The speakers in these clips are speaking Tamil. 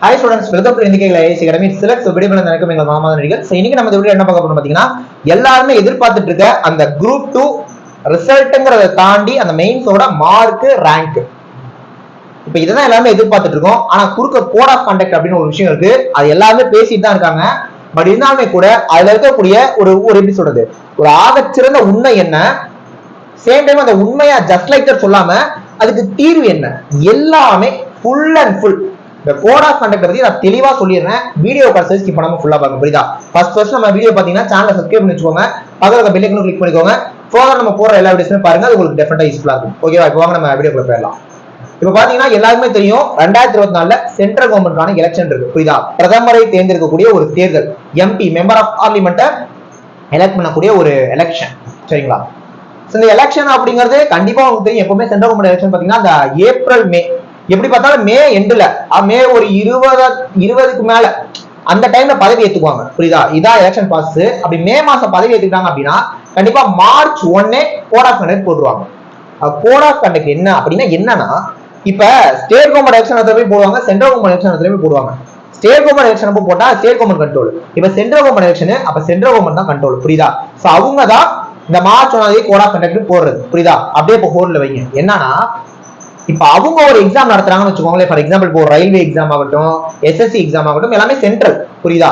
Hi students, welcome to India IAS academy. Select விடுபட நடக்கும் எங்கள் மாமா நடிகர். இன்னைக்கு நம்ம இந்த வீடியோ என்ன பார்க்க போறோம் பாத்தீங்கன்னா, எல்லாருமே எதிர்பார்த்துட்டு இருக்க அந்த குரூப் 2 ரிசல்ட்ங்கிறத தாண்டி அந்த மெயின்ஸோட மார்க் ரேங்க், இப்ப இதெல்லாம் எல்லாருமே எதிர்பார்த்துட்டு இருக்கோம். ஆனா குறுக்க கோட் ஆஃப் கான்டாக்ட் அப்படின்னு ஒரு விஷயம் இருக்கு. அது எல்லாருமே பேசிட்டு தான் இருக்காங்க. பட் இருந்தாலுமே கூட அதுல இருக்கக்கூடிய ஒரு எப்படி சொல்றது, ஒரு ஆகச்சிறந்த உண்மை என்ன, சேம் டைம் அந்த உண்மையா ஜஸ்ட் லைக் தட் சொல்லாம அதுக்கு தீர்வு என்ன, எல்லாமே ஃபுல் அண்ட் ஃபுல் இந்த கோட் ஆஃப் கான்டாக்ட் பத்தி நான் தெளிவா சொல்லிடுறேன். வீடியோ கடைசி ஸ்கிப் பண்ணாம ஃபுல்லா பாருங்க, புரியுதா? ஃபர்ஸ்ட் நம்ம வீடியோ பாத்தீங்கன்னா சேனலை சப்ஸ்கிரைப் பண்ணி வச்சுக்கோங்க, பக்கத்துல இருக்க பெல் ஐகானை கிளிக் பண்ணிக்கோங்க. ஃபர்தர் நம்ம போற எல்லா வீடியோஸுமே பாருங்க, அது உங்களுக்கு டெஃபினட்டா யூஸ்ஃபுல்லா இருக்கும். ஓகேவா? இப்போ வாங்க நம்ம வீடியோக்குள்ள போயிடலாம். இப்ப பாத்தீங்கன்னா எல்லாருமே தெரியும் 2024 சென்ட்ரல் கவர்மெண்ட்கான எலெக்ஷன் இருக்கு, புரியுதா? பிரதமரை தேர்ந்தெடுக்கக்கூடிய ஒரு தேர்தல், எம்பி மெம்பர் ஆஃப் பார்லிமெண்ட்டை எலெக்ட் பண்ணக்கூடிய ஒரு எலெக்ஷன், சரிங்களா? இந்த எலெக்ஷன் அப்படிங்கிறது கண்டிப்பா உங்களுக்கு தெரியும். எப்பவுமே சென்ட்ரல் கவர்மெண்ட் எலெக்ஷன் பாத்தீங்கன்னா அந்த ஏப்ரல் மே, எப்படி பார்த்தாலும் மே எண்டுல, மே ஒரு 20க்கு மேல அந்த டைம்ல பதவி ஏத்துக்குவாங்க, புரியுதா? இதான் எலெக்ஷன் பாஸ். அப்படி மே மாசம் பதவி ஏத்துக்கிட்டாங்க அப்படின்னா கண்டிப்பா மார்ச் 1 கோட் ஆஃப் கண்டக்ட் போட்டுருவாங்க. கோட் ஆஃப் கண்டக்ட் என்ன அப்படின்னா என்னன்னா, இப்ப ஸ்டேட் கவர்மெண்ட் எலெக்ஷன் போய் போடுவாங்க, சென்ட்ரல் கவர்மெண்ட் எலெக்ஷன் போய் போடுவாங்க. ஸ்டேட் கவர்மெண்ட் எலெக்ஷன் போட்டா ஸ்டேட் கவர்மெண்ட் கண்ட்ரோல், இப்ப சென்ட்ரல் கவர்மெண்ட் எலெக்ஷன் அப்ப சென்ட்ரல் கவர்மெண்ட் தான் கண்ட்ரோல், புரியுதா? சோ அவங்க தான் இந்த மார்ச் 1 கோட் ஆஃப் கண்டக்ட் போடுறது, புரியுதா? அப்படியே இப்போ ஹோல்ல வைங்க. என்னன்னா, இப்ப அவங்க ஒரு எக்ஸாம் நடத்துறாங்கன்னு வச்சுக்கோங்களேன். ஃபார் எக்ஸாம்பிள் இப்போ ரயில்வே எக்ஸாம் ஆகட்டும், எஸ்எஸ்சி எக்ஸாம் ஆகட்டும், எல்லாமே சென்ட்ரல், புரியுதா?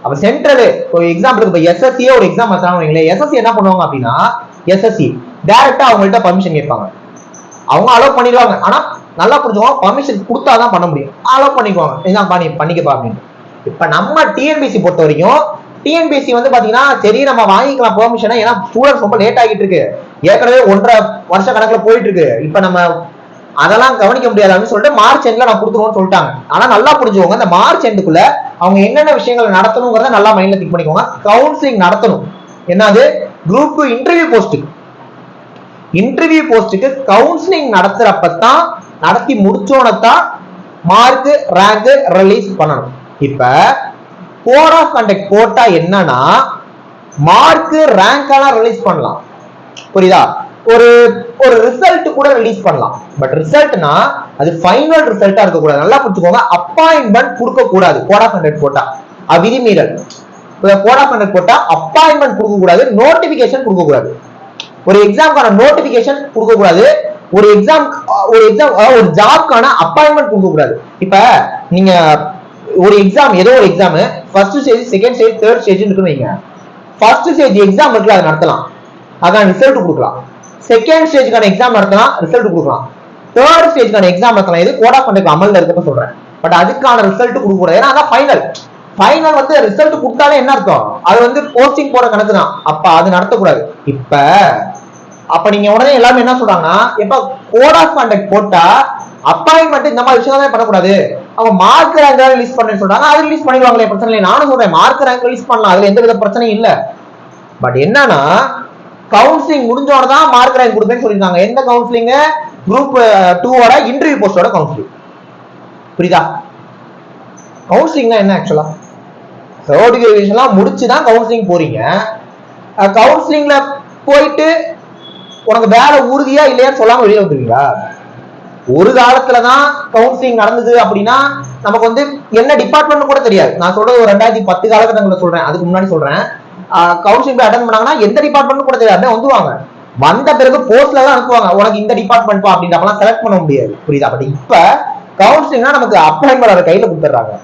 அப்ப சென்ட்ரல் ஒரு எக்ஸாம்பிளுக்கு இப்ப எஸ்எஸ்சியே ஒரு எக்ஸாம் நடத்துறாங்க. எஸ்எஸ்சி என்ன பண்ணுவாங்க அப்படின்னா, எஸ்எஸ்சி டைரக்டா அவங்கள்ட்ட பர்மிஷன் கேட்பாங்க. அவங்க அலோவ் பண்ணிடுவாங்க. ஆனா நல்லா புரிஞ்சுக்கோங்க, பர்மிஷன் கொடுத்தாதான் பண்ண முடியும். அலோவ் பண்ணிக்குவாங்க, இதான் பண்ணிக்கப்பா அப்படின்னு. இப்ப நம்ம டிஎன்பிசி பொறுத்த வரைக்கும், டிஎன்பிசி வந்து பாத்தீங்கன்னா சரி நம்ம வாங்கிக்கலாம் பெர்மிஷன், ஏன்னா ஸ்டூடெண்ட்ஸ் ரொம்ப லேட் ஆகிட்டு இருக்கு, ஏற்கனவே 1.5 வருஷ கணக்குல போயிட்டு இருக்கு, இப்ப நம்ம அதெல்லாம் கவனிக்க முடியாது அப்படின்னு சொல்லிட்டு மார்ச் எண்ட்ல நான் கொடுத்துருவோம்னு சொல்லிட்டாங்க. ஆனா நல்லா புரிஞ்சுக்கோங்க, இந்த மார்ச் எண்டுக்குள்ள அவங்க என்னென்ன விஷயங்கள் நடத்தணுங்கிறத நல்லா மைண்ட்ல திங்க் பண்ணிக்கோங்க. கவுன்சிலிங் நடத்தணும். என்னது? குரூப் 2 இன்டர்வியூ போஸ்ட்டுக்கு கவுன்சிலிங் நடத்துறப்பதான், நடத்தி முடிச்சோனதான் மார்க் ரேங்க் ரிலீஸ் பண்ணணும். இப்ப கோட் ஆஃப் கண்டக்ட் போட்டா என்னன்னா, மார்க் ரேங்க் எல்லாம் ரிலீஸ் பண்ணலாம், புரியுதா? ஒரு ரிசல்ட் கூட ரிலீஸ் பண்ணலாம். பட் ரிசல்ட்னா அது ஃபைனல் ரிசல்ட்டா இருக்க கூடாது. நல்லா புரிஞ்சுக்கோங்க, அப்பாயின்மெண்ட் கொடுக்க கூடாது. கோட் ஆஃப் கண்டக்ட் போட்டா விதிமீறல். கோட் ஆஃப் கண்டக்ட் போட்டா அப்பாயின்மெண்ட் கொடுக்க கூடாது, நோட்டிபிகேஷன் கொடுக்க கூடாது. ஒரு எக்ஸாம்க்கான நோட்டிபிகேஷன் கொடுக்க கூடாது, ஒரு ஜாப்க்கான அப்பாயின்மெண்ட் கொடுக்க கூடாது. இப்ப நீங்க ஒரு எக்ஸாம், ஏதோ ஒரு exam first stage, second stage, third stage இருக்குன்னு வைங்க. ஃபர்ஸ்ட் ஸ்டேஜ் எக்ஸாம் இருக்குல்ல, அதை நடத்தலாம், அதான் ரிசல்ட் கொடுக்கலாம். செகண்ட் ஸ்டேஜ்க்கான எக்ஸாம் நடத்தலாம், ரிசல்ட் கொடுக்கலாம். தேர்ட் ஸ்டேஜ்க்கான எக்ஸாம் நடத்தலாம். இது கோட் ஆஃப் கண்டக்ட் அமல்ல இருக்கப்ப சொல்றேன். பட் அதுக்கான ரிசல்ட் கொடுக்க கூடாது, ஏன்னா அதான் ஃபைனல் வந்து ரிசல்ட் கொடுத்தாலே என்ன அர்த்தம், அது வந்து போஸ்டிங் போற கணக்கு தான். அப்ப அது நடத்தக்கூடாது. அப்ப நீங்க உடனே எல்லாரும் என்ன சொல்றாங்கன்னா, இப்ப கோட் ஆஃப் கான்டாக்ட் போட்டா அப்பாயின்மெண்ட் இந்த மாதிரி விஷயம் பண்ணக்கூடாது, அவங்க மார்க் ரேங்க் ரிலீஸ் பண்ணு சொல்றாங்க, அது ரிலீஸ் பண்ணிடுவாங்களே, பிரச்சனை இல்லை. நானும் சொல்றேன், மார்க் ரேங்க் ரிலீஸ் பண்ணலாம், அதுல எந்த வித பிரச்சனையும் இல்ல. பட் என்னன்னா, கவுன்சிலிங் முடிஞ்சோட தான் மார்க் ரேங்க் கொடுப்பேன்னு சொல்லிருக்காங்க. எந்த கவுன்சிலிங்? குரூப் 2 இன்டர்வியூ போஸ்டோட கவுன்சிலிங், புரியுதா? கவுன்சிலிங்னா என்ன? ஆக்சுவலா சர்டிஃபிகேஷன்லாம் முடிச்சுதான் கவுன்சிலிங் போறீங்க. கவுன்சிலிங்ல போயிட்டு உனக்கு வேலை உறுதியா இல்லையான்னு சொல்லாம வெளியே வந்துருவீங்களா? ஒரு காலத்துலதான் கவுன்சிலிங் நடந்தது அப்படின்னா நமக்கு வந்து என்ன டிபார்ட்மெண்ட் கூட தெரியாது. நான் சொல்றது ஒரு 2010 காலகட்டங்களை சொல்றேன், அதுக்கு முன்னாடி சொல்றேன். கவுன்சிலிங் போய் அட்டெண்ட் பண்ணாங்கன்னா எந்த டிபார்ட்மெண்ட் கூட தெரியாது, வந்துருவாங்க. வந்த பிறகு போஸ்ட்ல தான் அனுப்புவாங்க, உனக்கு இந்த டிபார்ட்மெண்ட் அப்படின்றப்பெல்லாம் செலக்ட் பண்ண முடியாது, புரியுதா? பட் இப்ப கவுன்சிலிங்னா நமக்கு அப்பாயின்மெண்ட் கையில கொடுத்துறாங்க.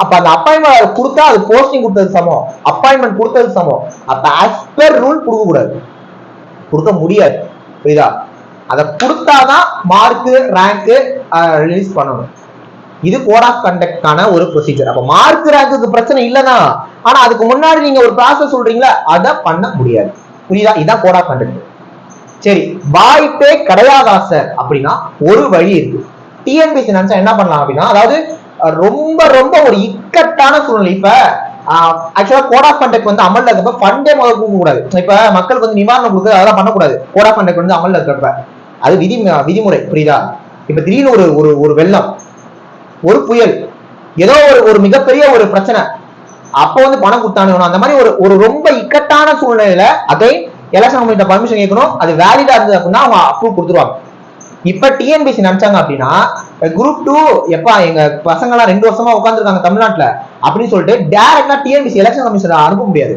அப்ப அந்த அப்பாயின்மெண்ட் கொடுத்தா அது போஸ்டிங் கொடுத்தது சமம், அப்பாயின்மெண்ட் கொடுத்தது சமம். அப்ப ஆஸ் பெர் ரூல் கொடுக்க கூடாது, கொடுக்க முடியாது, புரியுதா? அதை கொடுத்தாதான் மார்க் ரேங்க் ரிலீஸ் பண்ணணும். இது கோட் ஆஃப் கண்டக்ட்கான ஒரு ப்ரொசீஜர். அப்ப மார்க் ரேங்க்கு பிரச்சனை இல்லைன்னா, ஆனா அதுக்கு முன்னாடி நீங்க ஒரு ப்ராசஸ் சொல்றீங்களா, அதை பண்ண முடியாது, புரியுதா? இதான் கோட் ஆஃப் கண்டக்ட். சரி, வாய்ப்பே கிடையாதா சார் அப்படின்னா ஒரு வழி இருக்கு. டிஎன்பிசி நினைச்சா என்ன பண்ணலாம் அப்படின்னா, அதாவது ரொம்ப ரொம்ப ஒரு இக்கட்டான சூழ்நிலை. இப்ப ஆக்சுவலா கோட் ஆஃப் கண்டக்ட் வந்து அமல்ல இருக்கப்ப ஃபண்டே முதல்ல கொடுக்க கூடாது. இப்ப மக்களுக்கு வந்து நிவாரணம் கொடுக்குறது அதெல்லாம் பண்ணக்கூடாது. கோட் ஆஃப் கண்டக்ட் வந்து அமல்ல இருக்கப்ப அது விதிமுறை, புரியுதா? இப்ப திடீர்னு ஒரு வெள்ளம், ஒரு புயல், ஏதோ ஒரு மிகப்பெரிய ஒரு பிரச்சனை, அப்போ வந்து பணம் கொடுத்தானு, அந்த மாதிரி ஒரு ரொம்ப இக்கட்டான சூழ்நிலையில அதை எலெக்ஷன் கமிஷன் பர்மிஷன் கேட்கணும். அது வேலிடா இருந்தது அப்படின்னா அவங்க அப்ரூவ் கொடுத்துருவாங்க. இப்ப டிஎன்பிசி நினைச்சாங்க அப்படின்னா குரூப் 2 எப்பா எங்க பசங்க எல்லாம் 2 வருஷமா உட்காந்துருக்காங்க தமிழ்நாட்டுல அப்படின்னு சொல்லிட்டு டைரக்டா டிஎன்பிசி எலெக்ஷன் கமிஷன் அனுப்ப முடியாது.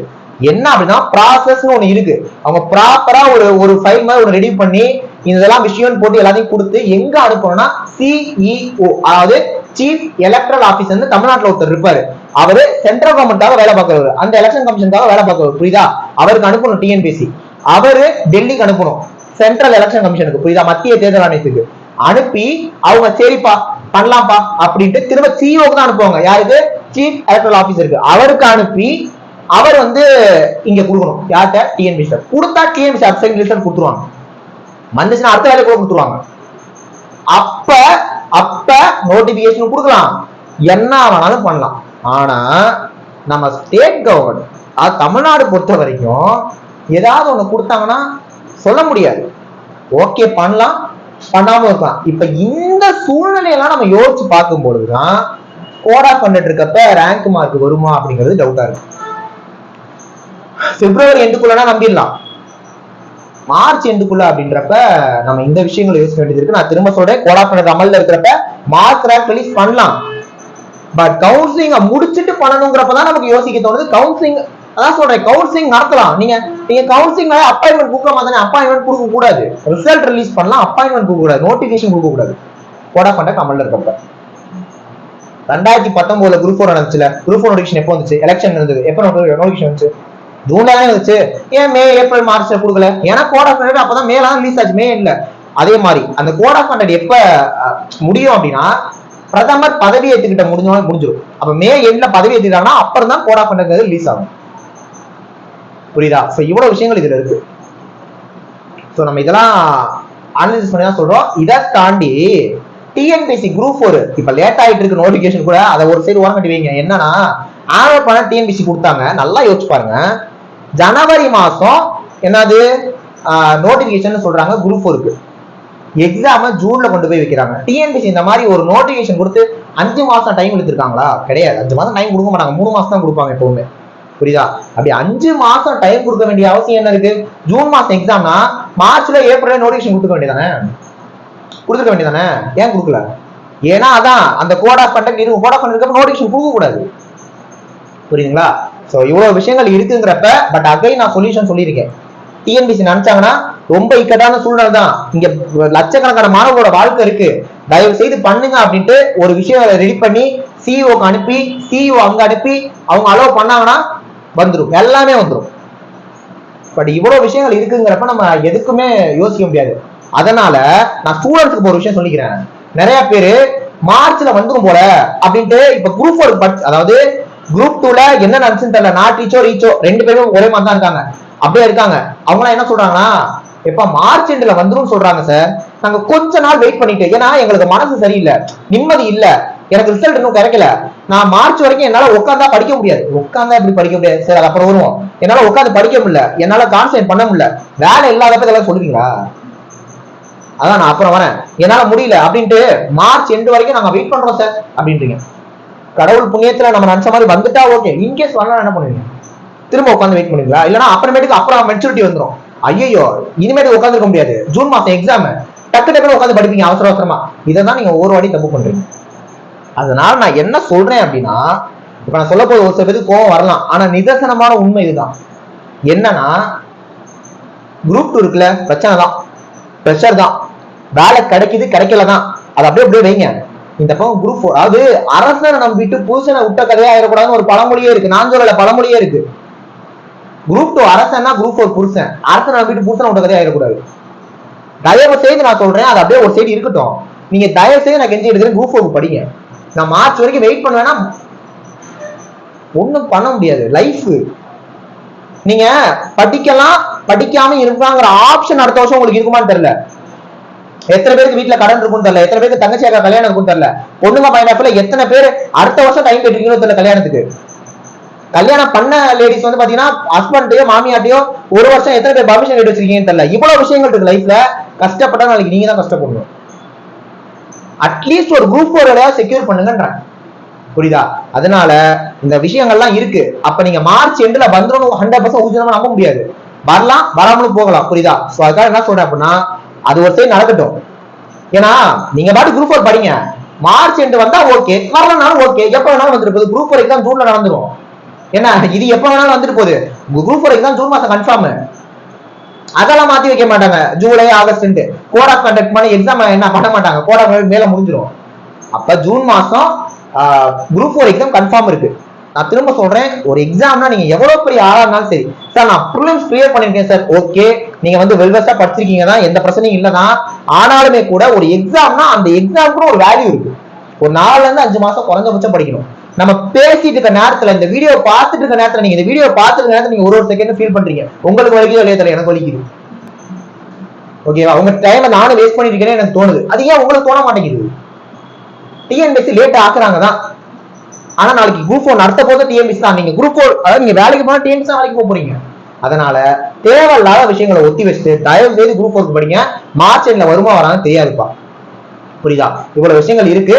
என்ன அப்படின்னா ப்ராசஸ்னு ஒண்ணு இருக்கு. அவங்க ப்ராப்பரா ஒரு ஃபைல் மாதிரி ஒரு ரெடி பண்ணி இதெல்லாம் விஷயம் போட்டு எல்லாத்தையும் கொடுத்து எங்க அனுப்பணும்னா சிஇஓ, அதாவது சீஃப் எலக்ட்ரல் ஆபீசர் தமிழ்நாட்டுல ஒருத்தர் இருப்பாரு. அவரு சென்ட்ரல் கவர்மெண்ட்டாக வேலை பார்க்கிறவர், அந்த எலெக்ஷன் கமிஷனுக்காக வேலை பார்க்கிறவர், புரியுதா? அவருக்கு அனுப்பணும் டிஎன்பிசி. அவரு டெல்லிக்கு அனுப்பணும் சென்ட்ரல் எலெக்ஷன் கமிஷனுக்கு, புரியுதா? மத்திய தேர்தல் ஆணையத்துக்கு அனுப்பி அவங்க சரிப்பா பண்ணலாம்ப்பா அப்படின்ட்டு திரும்ப சிஇஓக்கு தான் அனுப்புவாங்க. யாருக்கு? சீஃப் எலக்ட்ரல் ஆபீசருக்கு. அவருக்கு அனுப்பி அவர் இங்க கொடுக்கணும். யார்கிட்ட? டிஎன்பிசி. கொடுத்தா டிஎன்பிசி அப்சைட் ரிசல்ட் கொடுத்துருவாங்க. வந்துச்சுன்னா அடுத்த வேலை கூட கொடுத்துருவாங்க. அப்ப நோட்டிபிகேஷன் கொடுக்கலாம், என்ன வேணாலும் பண்ணலாம். ஆனா நம்ம ஸ்டேட் கவர்மெண்ட் தமிழ்நாடு பொறுத்த வரைக்கும் ஏதாவது ஒண்ணு கொடுத்தாங்கன்னா சொல்ல முடியாது. ஓகே பண்ணலாம், பண்ணாம இருக்கலாம். இப்ப இந்த சூழ்நிலையெல்லாம் நம்ம யோசிச்சு பார்க்கும் பொழுதுதான் கோட் ஆஃப் கண்டக்ட் இருக்கப்ப ரேங்க் மார்க் வருமா அப்படிங்கிறது டவுட்டா இருக்கு. பிப்ரவரி எண்டுக்குள்ளனா நம்பிடலாம், மார்ச் எண்டுக்குள்ள அப்படின்றப்ப நம்ம இந்த விஷயங்களை யோசிக்க வேண்டியது இருக்கு. நான் திரும்ப சொல்றேன், கோட் ஆஃப் கண்டக்ட் அமல்ல இருக்கிறப்ப மார்க் ரேங்க் ரிலீஸ் பண்ணலாம். பட் கவுன்சிலிங் முடிச்சுட்டு பண்ணணுங்கிறப்பதான் நமக்கு யோசிக்க தோணுது. கவுன்சிலிங் அதான் சொல்றேன், கவுன்சிலிங் நடத்தலாம். நீங்க கவுன்சிலிங் அப்பாயின்மெண்ட் கொடுக்காம தானே, அப்பாயின்மெண்ட் கொடுக்க கூடாது. ரிசல்ட் ரிலீஸ் பண்ணலாம், அப்பாயின்மெண்ட் கொடுக்க கூடாது, நோட்டிபிகேஷன் கொடுக்க கூடாது. கோட் ஆஃப் கண்டக்ட் அமல்ல இருக்கப்ப 2019 குரூப் 4 நடந்துச்சுல, குரூப் 4 நோட்டிபிகேஷன் எப்போ வந்துச்சு? எலெக்ஷன் இருந்தது. எப்போ நோட்டிபிகேஷன் வந்துச்சு? ஜூன்ல தான் வந்துச்சு. ஏன் மே ஏப்ரல் மார்ச்ல கொடுக்கல? ஏன்னா கோட் ஆஃப் கண்டக்ட் அப்பதான் மேல ரிலீஸ் ஆச்சு, மே இல்ல. அதே மாதிரி அந்த கோட் ஆஃப் கண்டக்ட் எப்ப முடியும் அப்படின்னா பிரதமர் பதவி ஏற்றுக்கிட்ட முடிஞ்சிடும். அப்ப மே எண்ட்ல பதவி ஏற்றுக்கிட்டாங்கன்னா அப்புறம் தான் கோட் ஆஃப் கண்டக்ட் ரிலீஸ் ஆகும். புரியுதா? சோ இவ்வளவு விஷயங்கள் இதுல இருக்கு. சோ நம்ம இதெல்லாம் அனலைசிஸ் பண்ணி தான் சொல்றோம். இதை தாண்டி டிஎன்பிசி குரூப் 4 இப்ப லேட் ஆயிட்டு இருக்கு நோட்டிபிகேஷன் கூட, அதை ஒரு சைடு ஓரம் கட்டி வைங்க. என்னன்னா ஆனுவல் பண்ண டிஎன்பிசி கொடுத்தாங்க, நல்லா யோசிச்சு பாருங்க. ஜனவரி மாசம் என்னது நோட்டிபிகேஷன் சொல்றாங்க குரூப் 4க்கு. எக்ஸாம ஜூன்ல கொண்டு போய் வைக்கிறாங்க. டிஎன்பிசி இந்த மாதிரி ஒரு நோட்டிபிகேஷன் கொடுத்து 5 மாசம் டைம் எடுத்திருக்காங்களா? கிடையாது. 5 மாசம் டைம் கொடுக்க மாட்டாங்க, 3 மாசம் தான் கொடுப்பாங்க எப்பவுமே, புரியுதா? அப்படி 5 மாசம் டைம் கொடுக்க வேண்டிய அவசியம் என்ன இருக்கு? ஜூன் மாசம் எக்ஸாம்னா மார்ச்ல ஏப்ரல் நோட்டிபிகேஷன் கொடுக்க வேண்டியதானே, கொடுத்துக்க வேண்டியதானே? ஏன் கொடுக்கல? ஏன்னா அதான் அந்த கோட் ஆஃப் கண்டக்ட் இருக்கு. கோட் ஆஃப் கண்டக்ட் நோட்டிபிகேஷன் கொடுக்க கூடாது, புரியுதுங்களா? சோ இவ்வளவு விஷயங்கள் இருக்குங்கிறப்ப பட் அகைன் நான் சொல்யூஷன் சொல்லியிருக்கேன். டிஎன்பிசி நினைச்சாங்கன்னா ரொம்ப இக்கட்டான சூழ்நிலை தான். இங்க லட்சக்கணக்கான மாணவர்களோட வாழ்க்கை இருக்கு, தயவு செய்து பண்ணுங்க அப்படின்ட்டு ஒரு விஷயம் ரெடி பண்ணி சிஇஓக்கு அனுப்பி சிஇஓ அங்க அனுப்பி அவங்க அலோவ் பண்ணாங்கன்னா வந்துடும், எல்லாமே வந்துடும். பட் இவ்வளவு விஷயங்கள் இருக்குங்கிறப்ப நம்ம எதுக்குமே யோசிக்க முடியாது. அதனால நான் ஸ்டூடெண்ட்ஸ்க்கு ஒரு விஷயம் சொல்லிக்கிறேன். நிறைய பேரு மார்ச்ல வந்துடும் போல அப்படின்ட்டு இப்ப குரூப் 4 அதாவது குரூப் 2ல என்ன நடந்துச்சுன்னு தெரியல, நாட் ரீச்சோ ரீச்சோ 2 பேருமே ஒரே மாதிரி தான் இருக்காங்க, அப்படியே இருக்காங்க. அவங்க என்ன சொல்றாங்கன்னா எப்ப மார்ச் எண்ட்ல வந்துரும் சொல்றாங்க சார், நாங்க கொஞ்ச நாள் வெயிட் பண்ணிட்டு, ஏன்னா எங்களுக்கு மனசு சரியில்லை, நிம்மதி இல்ல, எனக்கு ரிசல்ட் இன்னும் கிடைக்கல, நான் மார்ச் வரைக்கும் என்னால உட்காந்தா படிக்க முடியாது. உட்காந்தா எப்படி படிக்க முடியாது சார்? அது அப்புறம் வருவோம். என்னால உட்காந்து படிக்க முடியல, என்னால கான்சென்ட்ரேட் பண்ண முடியல, வேலை இல்லாதப்ப இதெல்லாம் சொல்லுவீங்களா? அதான் நான் அப்புறம் வரேன், என்னால முடியல அப்படின்ட்டு மார்ச் எண்டு வரைக்கும் நாங்க வெயிட் பண்றோம் சார் அப்படின்றீங்க. கடவுள் புண்ணியத்துல நம்ம நினைச்ச மாதிரி வந்துட்டா ஓகே, இன்கேஸ் வரலாம் என்ன பண்ணுவீங்க? திரும்ப உட்காந்து வெயிட் பண்ணுவீங்களா? இல்லைன்னா அப்புறமேட்டுக்கு அப்புறம் மெச்சூரிட்டி வந்துடும், ஐயோ இனிமேட்டு உட்காந்துருக்க முடியாது, ஜூன் மாசம் எக்ஸாம், டக்கு டக்குன்னு உட்காந்து படிப்பீங்க அவசர அவசரமா. இதை தான் நீங்க ஒரு வாட்டி தப்பு பண்றீங்க. அதனால நான் என்ன சொல்றேன் அப்படின்னா, இப்ப நான் சொல்ல போது ஒரு சில பேருக்கு கோவம் வரலாம், ஆனா நிதர்சனமான உண்மை இதுதான். என்னன்னா குரூப் 2 இருக்குல்ல, பிரச்சனை தான், பிரஷர் தான், வேலை கிடைக்குது கிடைக்கலதான், அது அப்படியே அப்படியே வைங்க. இந்த பக்கம் குரூப் 4, அதாவது அரசனை நம்பிட்டு புருஷனை விட்ட கதையா ஆயிடக்கூடாதுன்னு ஒரு பழமொழியே இருக்கு. நான் சொல்லல, பழமொழியே இருக்கு. குரூப் 2 அரசன்னா குரூப் 4 புருஷன், அரசனை நம்பிட்டு புருஷனை விட்ட கதையா ஆயிடக்கூடாது. தயவு செய்து நான் சொல்றேன், அது அப்படியே ஒரு சைடு இருக்கட்டும். நீங்க தயவு செய்து நான் கெஞ்சி எடுக்கிறேன், குரூப் 4 படிங்க. நான் மார்ச் வரைக்கும் வெயிட் பண்ணுவேன்னா ஒண்ணும் பண்ண முடியாது. லைஃப் நீங்க படிக்கலாம் படிக்காம இருப்பாங்கிற ஆப்ஷன் அடுத்த வருஷம் உங்களுக்கு இருக்குமான்னு தெரியல. எத்தனை பேருக்கு வீட்டுல கடன் இருக்கும் தெரியல, எத்தனை பேருக்கு தங்கச்சி அக்கா கல்யாணம் இருக்கும் தெரியல, பொண்ணுங்க பையனாப்புல எத்தனை பேர் அடுத்த வருஷம் டைம் கேட்டிருக்கீங்களோ தெரியல கல்யாணத்துக்கு. கல்யாணம் பண்ண லேடிஸ் பாத்தீங்கன்னா ஹஸ்பண்டையோ மாமியாட்டையோ ஒரு வருஷம் எத்தனை பேர் பர்மிஷன் கேட்டு வச்சிருக்கீங்கன்னு தெரியல. இவ்வளவு விஷயங்கள் இருக்கு லைஃப்ல. கஷ்டப்பட்டா நாளைக்கு நீங்க தான் கஷ்டப்படணும். அட்லீஸ்ட் ஒரு குரூப் 4 செக்யூர் பண்ணுங்கன்றேன், புரியுதா? அதனால இந்த விஷயங்கள்லாம் இருக்கு. அப்ப நீங்க மார்ச் எண்டுல வந்துடும் 100% ஊர்ஜிதமா நம்ப முடியாது, வரலாம் வராமலும் போகலாம், புரியுதா? சோ அதுக்காக என்ன சொல்றேன் அப்படின்னா அது ஒரு சைடு நடக்கட்டும். ஏன்னா நீங்க பாட்டு குரூப் 4 படிங்க, மார்ச் எண்டு வந்தா ஓகே, வரலனாலும் ஓகே, எப்ப வேணாலும் வந்துட்டு போகுது. குரூப் 4 எக்ஸாம் ஜூன்ல நடந்துரும். என்ன இது எப்ப வேணாலும் வந்துட்டு போகுது. குரூப் 4 எக்ஸாம் ஜூன் மாசம் கன்ஃபார்ம். அதெல்லாம் மாத்தி வைக்க மாட்டாங்க. July August code of conduct பண்ணி எக்ஸாம் என்ன பண்ண மாட்டாங்க. கோட் ஆஃப் மேல முடிஞ்சிடும். அப்ப ஜூன் மாசம் குரூப் 4 எக்ஸாம் கன்ஃபார்ம் இருக்கு. நான் திரும்ப சொல்றேன், ஒரு எக்ஸாம்னா நீங்க எவ்வளவு பெரிய ஆளா இருந்தாலும் சரி, சார் நான் ப்ரிலிம்ஸ் கிளியர் பண்ணிருக்கேன் சார், ஓகே, நீங்க வந்து வெல்வெஸ்டா படிச்சிருக்கீங்க தான், எந்த பிரச்சனையும் இல்லதான். ஆனாலுமே கூட ஒரு எக்ஸாம்னா அந்த எக்ஸாமுக்கு ஒரு வேல்யூ இருக்கு. ஒரு 4ல இருந்து 5 மாசம் குறைஞ்சபட்சம் படிக்கணும். நம்ம பேசிட்டு இருக்க நேரத்துல, இந்த வீடியோ பார்த்துட்டு இருக்க நேரத்துல, நீங்க இந்த வீடியோ பார்த்துட்டு இருக்க நேரத்துல நீங்க ஒரு செகண்ட் ஃபீல் பண்றீங்க, உங்களுக்கு வலிக்குதோ இல்லையா தெரியல, எனக்கு வலிக்குது. ஓகேவா? உங்க டைமை நானும் வேஸ்ட் பண்ணிட்டு இருக்கேன்னு எனக்கு தோணுது. அது ஏன் உங்களுக்கு தோண மாட்டேங்குது? டிஎன்பிஎஸ்சி லேட் ஆக்குறாங்க தான். ஆனா நாளைக்கு குரூப் 4 நடத்த போது டிஎன்பிஎஸ்சி தான். நீங்க குரூப் 4 அதாவது நீங்க வேலைக்கு போனா டிஎன்பிஎஸ்சி தான் வேலைக்கு போறீங்க. அதனால தேவையில்லாத விஷயங்களை ஒத்தி வச்சுட்டு தயவு செய்து குரூப் 4 படிங்க. மார்ச் எண்ட்ல வருமா வரான்னு தெரியாதுப்பா. புரியுதா? இவ்வளவு விஷயங்கள் இருக்கு.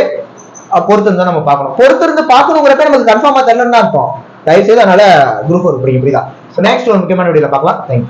பொறுத்திருந்தா நம்ம பார்க்கணும். பொறுத்திருந்து பார்க்கணுங்கிறப்ப நமக்கு கன்ஃபார்மா தெரியலன்னு அர்த்தம். தயவு செய்து அதனால குரூப் 4 படிங்க. புரியுதா? நெக்ஸ்ட் ஒரு முக்கியமான வீடியோல பார்க்கலாம். தேங்க்யூ.